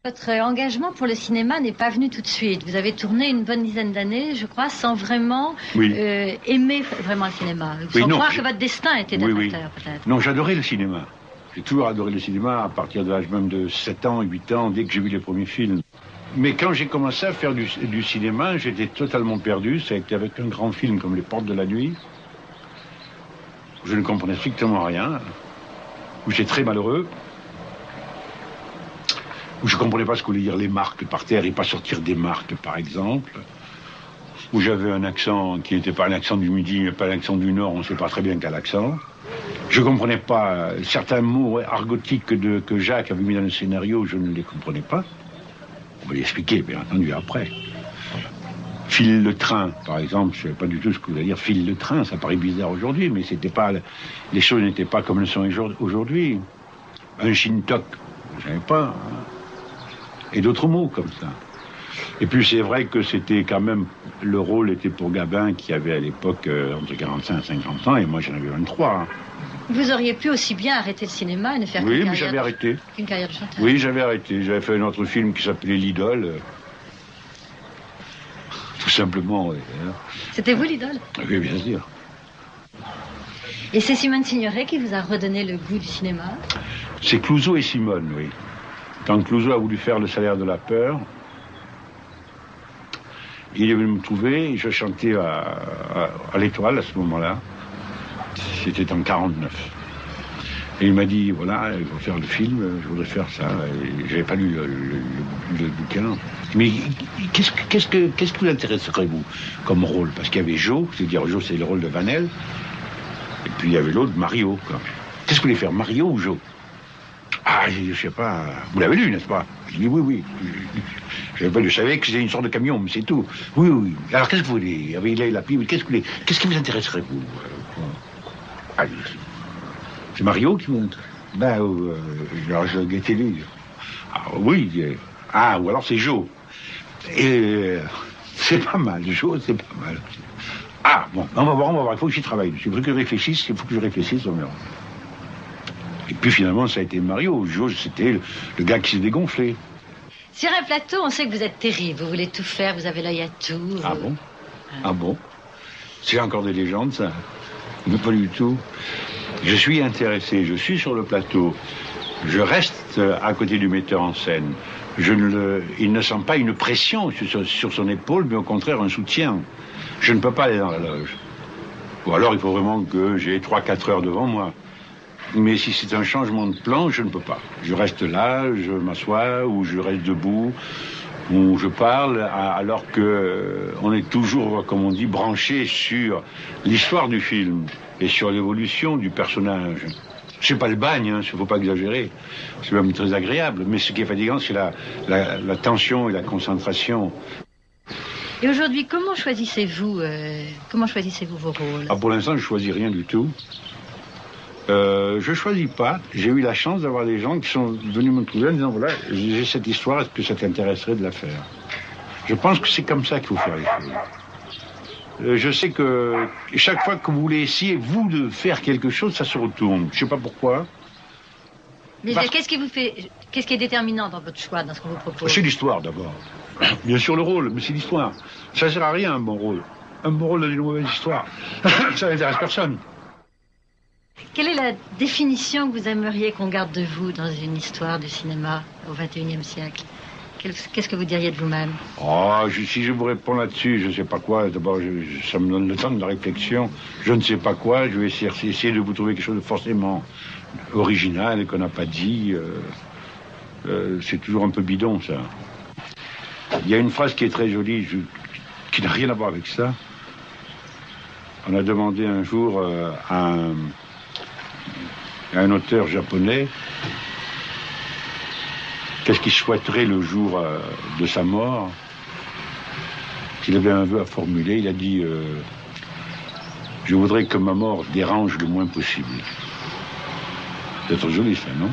Votre engagement pour le cinéma n'est pas venu tout de suite. Vous avez tourné une bonne dizaine d'années, je crois, sans vraiment aimer vraiment le cinéma. Sans croire que votre destin était d'être acteur, peut-être. Non, j'adorais le cinéma. J'ai toujours adoré le cinéma, à partir de l'âge même de 7 ans, 8 ans, dès que j'ai vu les premiers films. Mais quand j'ai commencé à faire du cinéma, j'étais totalement perdu. Ça a été avec un grand film comme Les Portes de la Nuit. Je ne comprenais strictement rien. Où j'étais très malheureux. Où je ne comprenais pas ce que voulaient dire les marques par terre et pas sortir des marques, par exemple. Où j'avais un accent qui n'était pas un accent du Midi, mais pas un accent du Nord, on ne sait pas très bien quel accent. Je ne comprenais pas certains mots argotiques que Jacques avait mis dans le scénario, je ne les comprenais pas. On va l'expliquer, bien entendu, après. File le train, par exemple, je ne savais pas du tout ce que vous allez dire. File le train, ça paraît bizarre aujourd'hui, mais c'était pas, les choses n'étaient pas comme elles sont aujourd'hui. Un shintok, je ne savais pas. Hein. Et d'autres mots comme ça. Et puis c'est vrai que c'était quand même, le rôle était pour Gabin qui avait à l'époque entre 45 et 50 ans, et moi j'en avais 23. Hein. Vous auriez pu aussi bien arrêter le cinéma et ne faire qu'une carrière, mais j'avais arrêté. Qu'une carrière de chanteur. Oui, j'avais arrêté. J'avais fait un autre film qui s'appelait L'Idole. Tout simplement, oui. C'était vous l'idole? Oui, bien sûr. Et c'est Simone Signoret qui vous a redonné le goût du cinéma? C'est Clouzot et Simone, oui. Quand Clouzot a voulu faire Le Salaire de la peur, il est venu me trouver et je chantais à l'Étoile à ce moment-là. C'était en 49. Et il m'a dit, voilà, il faut faire le film, je voudrais faire ça. Et j'avais pas lu le bouquin. Mais qu'est-ce que vous intéresserait, vous, comme rôle? Parce qu'il y avait Jo, c'est-à-dire Jo, c'est le rôle de Vanel. Et puis il y avait l'autre, Mario, quoi. Qu'est-ce que vous voulez faire, Mario ou Jo? Ah, je sais pas. Vous l'avez lu, n'est-ce pas? Je dis oui. Je savais que c'était une sorte de camion, mais c'est tout. Oui. Alors qu'est-ce que vous voulez? Avec la pipe, qu'est-ce qui vous intéresserait, vous? C'est Mario qui vous intéresse? Alors je guettais lui. Ah oui. Ah, ou alors c'est Jo. Et c'est pas mal, Jo, c'est pas mal. Ah, bon, on va voir. Il faut que j'y travaille. Il faut que je réfléchisse, on verra. Et puis finalement, ça a été Mario. Jo, c'était le gars qui s'est dégonflé. Sur un plateau, on sait que vous êtes terrible. Vous voulez tout faire, vous avez l'œil à tout. Ah bon? Ah bon? C'est encore des légendes, ça? Mais pas du tout. Je suis intéressé, je suis sur le plateau. Je reste à côté du metteur en scène. Il ne sent pas une pression sur son épaule, mais au contraire un soutien. Je ne peux pas aller dans la loge. Ou alors il faut vraiment que j'ai 3-4 heures devant moi. Mais si c'est un changement de plan, je ne peux pas. Je reste là, je m'assois, ou je reste debout, ou je parle, alors que on est toujours, comme on dit, branché sur l'histoire du film et sur l'évolution du personnage. C'est pas le bagne, il ne faut pas exagérer. C'est même très agréable. Mais ce qui est fatigant, c'est la tension et la concentration. Et aujourd'hui, comment choisissez-vous vos rôles? Pour l'instant, je ne choisis rien du tout. Je choisis pas. J'ai eu la chance d'avoir des gens qui sont venus me trouver en disant, voilà, j'ai cette histoire, est-ce que ça t'intéresserait de la faire? Je pense que c'est comme ça qu'il faut faire les choses. Je sais que chaque fois que vous voulez essayer, vous, de faire quelque chose, ça se retourne. Je sais pas pourquoi. Mais qu'est-ce qui est déterminant dans votre choix, dans ce qu'on vous propose? C'est l'histoire, d'abord. Bien sûr, le rôle, mais c'est l'histoire. Ça sert à rien, un bon rôle. Un bon rôle dans une mauvaise histoire. Ça n'intéresse personne. Quelle est la définition que vous aimeriez qu'on garde de vous dans une histoire du cinéma au XXIe siècle? Qu'est-ce que vous diriez de vous-même? Si je vous réponds là-dessus, je ne sais pas quoi. D'abord, ça me donne le temps de la réflexion. Je ne sais pas quoi. Je vais essayer de vous trouver quelque chose de forcément original et qu'on n'a pas dit. C'est toujours un peu bidon, ça. Il y a une phrase qui est très jolie, qui n'a rien à voir avec ça. On a demandé un jour à un auteur japonais qu'est-ce qu'il souhaiterait le jour de sa mort. S'il avait un vœu à formuler, il a dit je voudrais que ma mort dérange le moins possible. C'est peut-être joli, ça, non?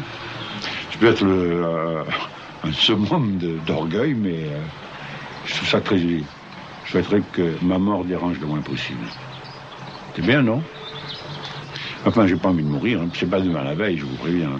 Ça peut être un summum d'orgueil, mais je trouve ça très joli. Je souhaiterais que ma mort dérange le moins possible. C'est bien, non? Enfin, j'ai pas envie de mourir, hein. C'est pas demain la veille, je vous préviens.